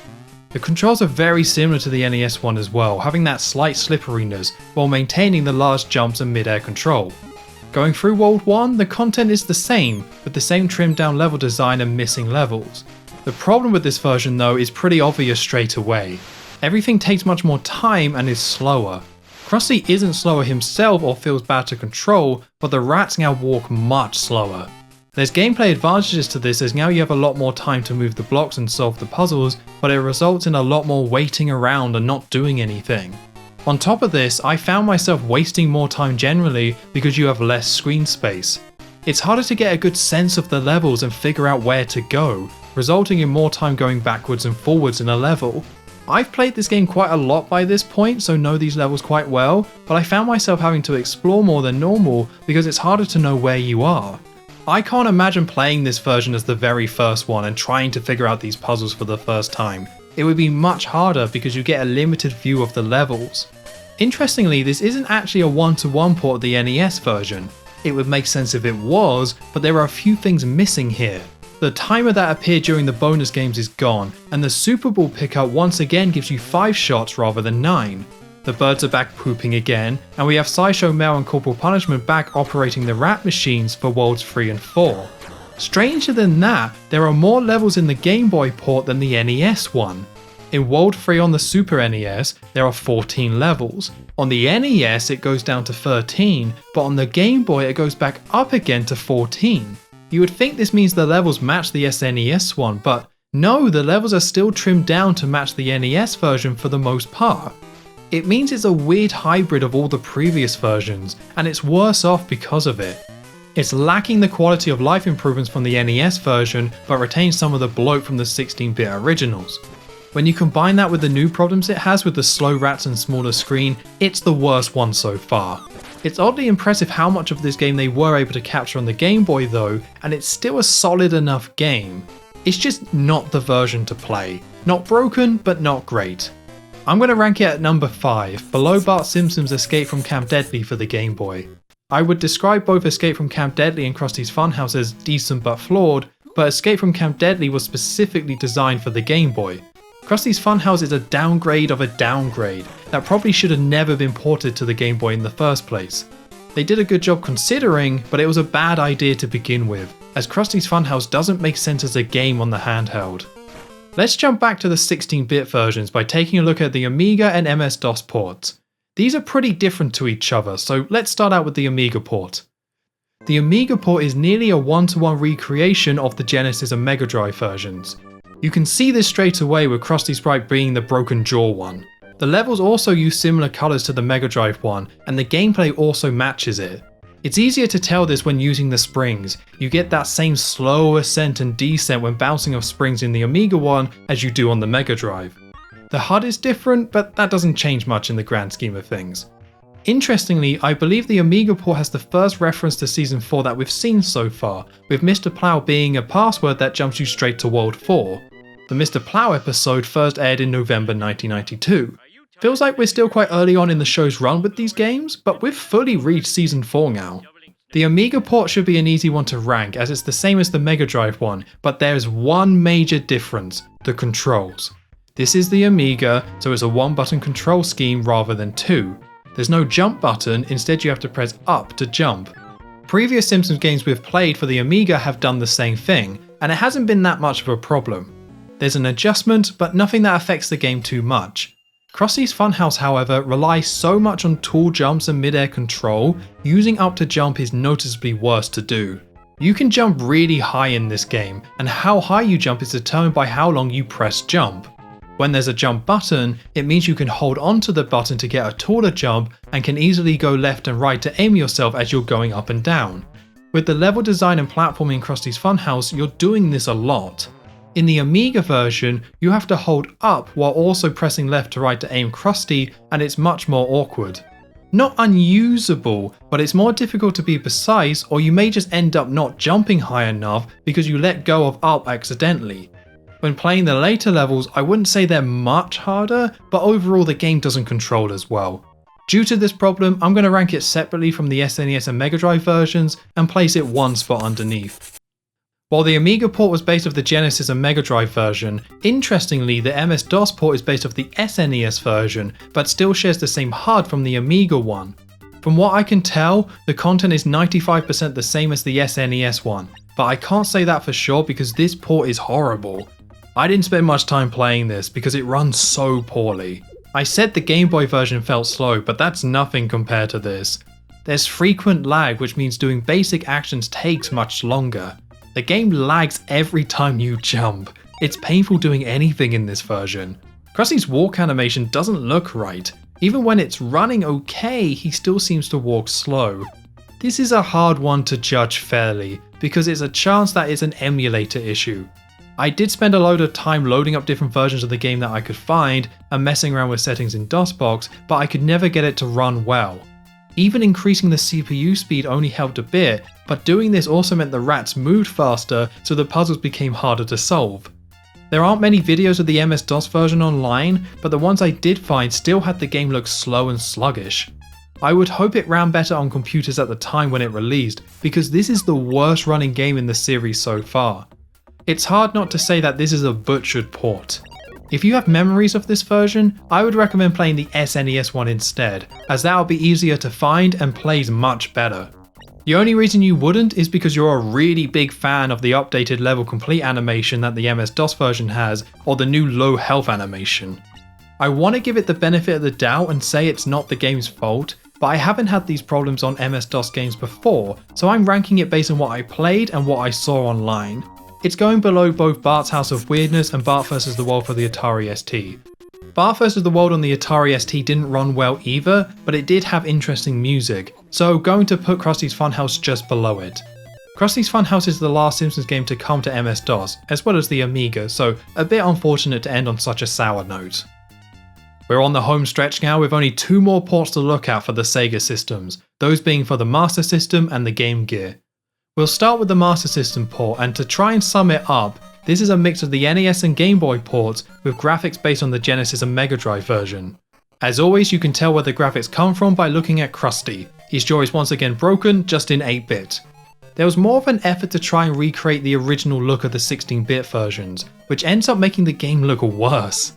The controls are very similar to the NES one as well, having that slight slipperiness while maintaining the large jumps and mid-air control. Going through World 1, the content is the same, with the same trimmed down level design and missing levels. The problem with this version though is pretty obvious straight away. Everything takes much more time and is slower. Krusty isn't slower himself or feels bad to control, but the rats now walk much slower. There's gameplay advantages to this as now you have a lot more time to move the blocks and solve the puzzles, but it results in a lot more waiting around and not doing anything. On top of this, I found myself wasting more time generally because you have less screen space. It's harder to get a good sense of the levels and figure out where to go, resulting in more time going backwards and forwards in a level. I've played this game quite a lot by this point, so know these levels quite well, but I found myself having to explore more than normal because it's harder to know where you are. I can't imagine playing this version as the very first one and trying to figure out these puzzles for the first time. It would be much harder because you get a limited view of the levels. Interestingly, this isn't actually a one-to-one port of the NES version. It would make sense if it was, but there are a few things missing here. The timer that appeared during the bonus games is gone, and the Super Ball pickup once again gives you 5 shots rather than 9. The birds are back pooping again, and we have Sideshow Mel and Corporal Punishment back operating the rat machines for Worlds 3 and 4. Stranger than that, there are more levels in the Game Boy port than the NES one. In World 3 on the Super NES, there are 14 levels. On the NES it goes down to 13, but on the Game Boy it goes back up again to 14. You would think this means the levels match the SNES one, but no, the levels are still trimmed down to match the NES version for the most part. It means it's a weird hybrid of all the previous versions, and it's worse off because of it. It's lacking the quality of life improvements from the NES version, but retains some of the bloat from the 16-bit originals. When you combine that with the new problems it has with the slow rats and smaller screen, it's the worst one so far. It's oddly impressive how much of this game they were able to capture on the Game Boy though, and it's still a solid enough game. It's just not the version to play. Not broken, but not great. I'm going to rank it at number 5, below Bart Simpson's Escape from Camp Deadly for the Game Boy. I would describe both Escape from Camp Deadly and Krusty's Funhouse as decent but flawed, but Escape from Camp Deadly was specifically designed for the Game Boy. Krusty's Funhouse is a downgrade of a downgrade that probably should have never been ported to the Game Boy in the first place. They did a good job considering, but it was a bad idea to begin with, as Krusty's Funhouse doesn't make sense as a game on the handheld. Let's jump back to the 16-bit versions by taking a look at the Amiga and MS-DOS ports. These are pretty different to each other, so let's start out with the Amiga port. The Amiga port is nearly a one-to-one recreation of the Genesis and Mega Drive versions. You can see this straight away with Krusty Sprite being the broken jaw one. The levels also use similar colours to the Mega Drive one, and the gameplay also matches it. It's easier to tell this when using the springs. You get that same slow ascent and descent when bouncing off springs in the Amiga one as you do on the Mega Drive. The HUD is different, but that doesn't change much in the grand scheme of things. Interestingly, I believe the Amiga port has the first reference to Season 4 that we've seen so far, with Mr. Plow being a password that jumps you straight to World 4. The Mr. Plow episode first aired in November 1992. Feels like we're still quite early on in the show's run with these games, but we've fully reached Season 4 now. The Amiga port should be an easy one to rank as it's the same as the Mega Drive one, but there's one major difference: the controls. This is the Amiga, so it's a one-button control scheme rather than two. There's no jump button, instead you have to press up to jump. Previous Simpsons games we've played for the Amiga have done the same thing, and it hasn't been that much of a problem. There's an adjustment, but nothing that affects the game too much. Krusty's Funhouse, however, relies so much on tall jumps and mid-air control, using up to jump is noticeably worse to do. You can jump really high in this game, and how high you jump is determined by how long you press jump. When there's a jump button, it means you can hold onto the button to get a taller jump and can easily go left and right to aim yourself as you're going up and down. With the level design and platforming in Krusty's Funhouse, you're doing this a lot. In the Amiga version, you have to hold up while also pressing left to right to aim Krusty, and it's much more awkward. Not unusable, but it's more difficult to be precise, or you may just end up not jumping high enough because you let go of up accidentally. When playing the later levels, I wouldn't say they're much harder, but overall the game doesn't control as well. Due to this problem, I'm going to rank it separately from the SNES and Mega Drive versions and place it one spot underneath. While the Amiga port was based off the Genesis and Mega Drive version, interestingly the MS-DOS port is based off the SNES version, but still shares the same HUD from the Amiga one. From what I can tell, the content is 95% the same as the SNES one, but I can't say that for sure because this port is horrible. I didn't spend much time playing this because it runs so poorly. I said the Game Boy version felt slow, but that's nothing compared to this. There's frequent lag, which means doing basic actions takes much longer. The game lags every time you jump. It's painful doing anything in this version. Krusty's walk animation doesn't look right. Even when it's running okay, he still seems to walk slow. This is a hard one to judge fairly, because it's a chance that it's an emulator issue. I did spend a load of time loading up different versions of the game that I could find and messing around with settings in DOSBox, but I could never get it to run well. Even increasing the CPU speed only helped a bit, but doing this also meant the rats moved faster, so the puzzles became harder to solve. There aren't many videos of the MS-DOS version online, but the ones I did find still had the game look slow and sluggish. I would hope it ran better on computers at the time when it released, because this is the worst running game in the series so far. It's hard not to say that this is a butchered port. If you have memories of this version, I would recommend playing the SNES one instead, as that will be easier to find and plays much better. The only reason you wouldn't is because you're a really big fan of the updated level complete animation that the MS-DOS version has, or the new low health animation. I want to give it the benefit of the doubt and say it's not the game's fault, but I haven't had these problems on MS-DOS games before, so I'm ranking it based on what I played and what I saw online. It's going below both Bart's House of Weirdness and Bart vs. the World for the Atari ST. Bar vs. the World on the Atari ST didn't run well either, but it did have interesting music, so going to put Krusty's Funhouse just below it. Krusty's Funhouse is the last Simpsons game to come to MS-DOS, as well as the Amiga, so a bit unfortunate to end on such a sour note. We're on the home stretch now with only 2 more ports to look at for the Sega systems, those being for the Master System and the Game Gear. We'll start with the Master System port, and to try and sum it up, this is a mix of the NES and Game Boy ports with graphics based on the Genesis and Mega Drive version. As always, you can tell where the graphics come from by looking at Krusty. His jaw is once again broken, just in 8-bit. There was more of an effort to try and recreate the original look of the 16-bit versions, which ends up making the game look worse.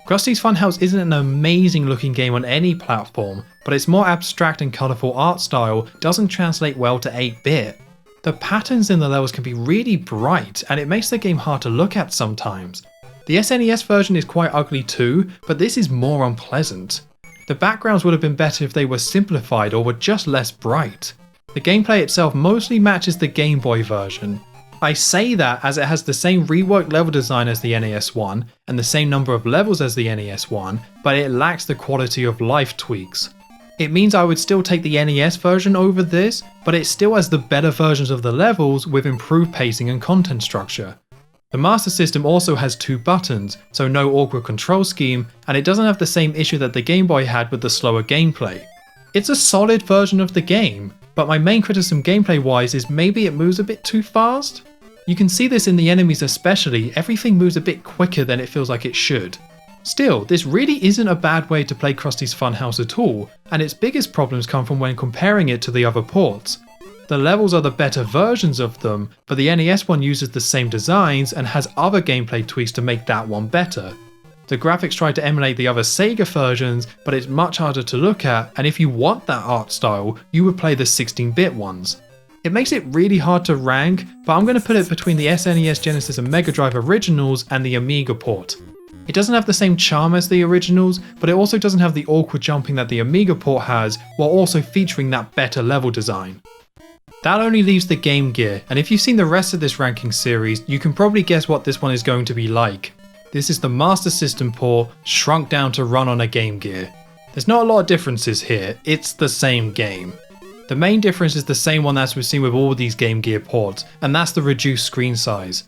Krusty's Funhouse isn't an amazing looking game on any platform, but its more abstract and colourful art style doesn't translate well to 8-bit. The patterns in the levels can be really bright, and it makes the game hard to look at sometimes. The SNES version is quite ugly too, but this is more unpleasant. The backgrounds would have been better if they were simplified or were just less bright. The gameplay itself mostly matches the Game Boy version. I say that as it has the same reworked level design as the NES one, and the same number of levels as the NES one, but it lacks the quality of life tweaks. It means I would still take the NES version over this, but it still has the better versions of the levels with improved pacing and content structure. The Master System also has 2 buttons, so no awkward control scheme, and it doesn't have the same issue that the Game Boy had with the slower gameplay. It's a solid version of the game, but my main criticism gameplay wise is maybe it moves a bit too fast. You can see this in the enemies especially, everything moves a bit quicker than it feels like it should. Still, this really isn't a bad way to play Krusty's Funhouse at all, and its biggest problems come from when comparing it to the other ports. The levels are the better versions of them, but the NES one uses the same designs and has other gameplay tweaks to make that one better. The graphics try to emulate the other Sega versions, but it's much harder to look at, and if you want that art style, you would play the 16-bit ones. It makes it really hard to rank, but I'm going to put it between the SNES, Genesis and Mega Drive originals and the Amiga port. It doesn't have the same charm as the originals, but it also doesn't have the awkward jumping that the Amiga port has, while also featuring that better level design. That only leaves the Game Gear, and if you've seen the rest of this ranking series, you can probably guess what this one is going to be like. This is the Master System port, shrunk down to run on a Game Gear. There's not a lot of differences here, it's the same game. The main difference is the same one as we've seen with all these Game Gear ports, and that's the reduced screen size.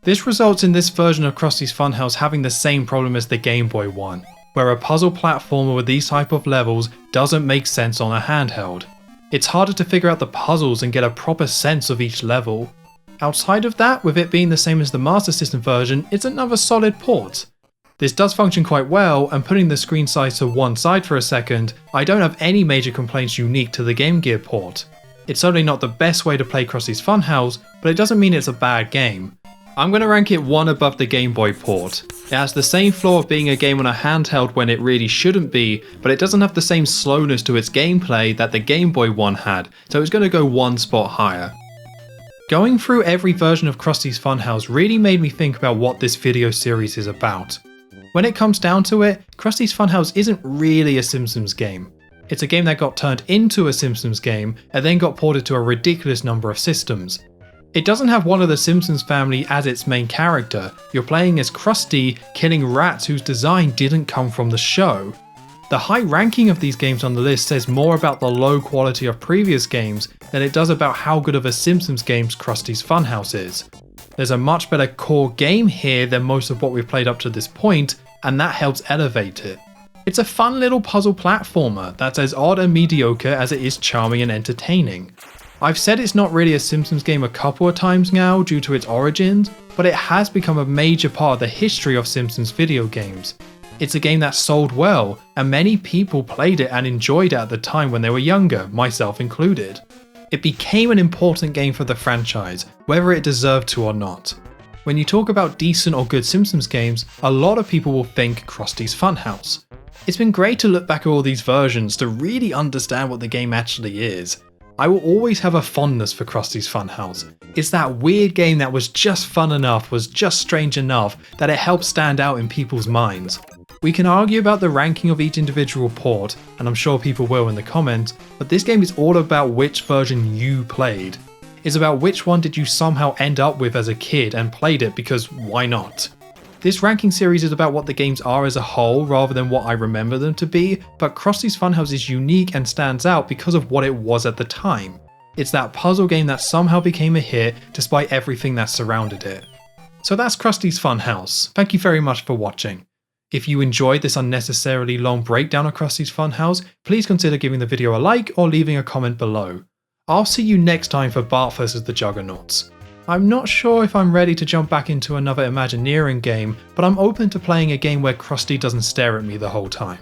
This results in this version of Krusty's Funhouse having the same problem as the Game Boy one, where a puzzle platformer with these type of levels doesn't make sense on a handheld. It's harder to figure out the puzzles and get a proper sense of each level. Outside of that, with it being the same as the Master System version, it's another solid port. This does function quite well, and putting the screen size to one side for a second, I don't have any major complaints unique to the Game Gear port. It's certainly not the best way to play Krusty's Funhouse, but it doesn't mean it's a bad game. I'm going to rank it 1 above the Game Boy port. It has the same flaw of being a game on a handheld when it really shouldn't be, but it doesn't have the same slowness to its gameplay that the Game Boy one had, so it's going to go 1 spot higher. Going through every version of Krusty's Funhouse really made me think about what this video series is about. When it comes down to it, Krusty's Funhouse isn't really a Simpsons game. It's a game that got turned into a Simpsons game and then got ported to a ridiculous number of systems. It doesn't have one of the Simpsons family as its main character. You're playing as Krusty killing rats whose design didn't come from the show. The high ranking of these games on the list says more about the low quality of previous games than it does about how good of a Simpsons game Krusty's Funhouse is. There's a much better core game here than most of what we've played up to this point, and that helps elevate it. It's a fun little puzzle platformer that's as odd and mediocre as it is charming and entertaining. I've said it's not really a Simpsons game a couple of times now due to its origins, but it has become a major part of the history of Simpsons video games. It's a game that sold well, and many people played it and enjoyed it at the time when they were younger, myself included. It became an important game for the franchise, whether it deserved to or not. When you talk about decent or good Simpsons games, a lot of people will think Krusty's Funhouse. It's been great to look back at all these versions to really understand what the game actually is. I will always have a fondness for Krusty's Funhouse. It's that weird game that was just fun enough, was just strange enough, that it helped stand out in people's minds. We can argue about the ranking of each individual port, and I'm sure people will in the comments, but this game is all about which version you played. It's about which one did you somehow end up with as a kid and played it because why not? This ranking series is about what the games are as a whole rather than what I remember them to be, but Krusty's Funhouse is unique and stands out because of what it was at the time. It's that puzzle game that somehow became a hit despite everything that surrounded it. So that's Krusty's Funhouse. Thank you very much for watching. If you enjoyed this unnecessarily long breakdown of Krusty's Funhouse, please consider giving the video a like or leaving a comment below. I'll see you next time for Bart vs the Juggernauts. I'm not sure if I'm ready to jump back into another Imagineering game, but I'm open to playing a game where Krusty doesn't stare at me the whole time.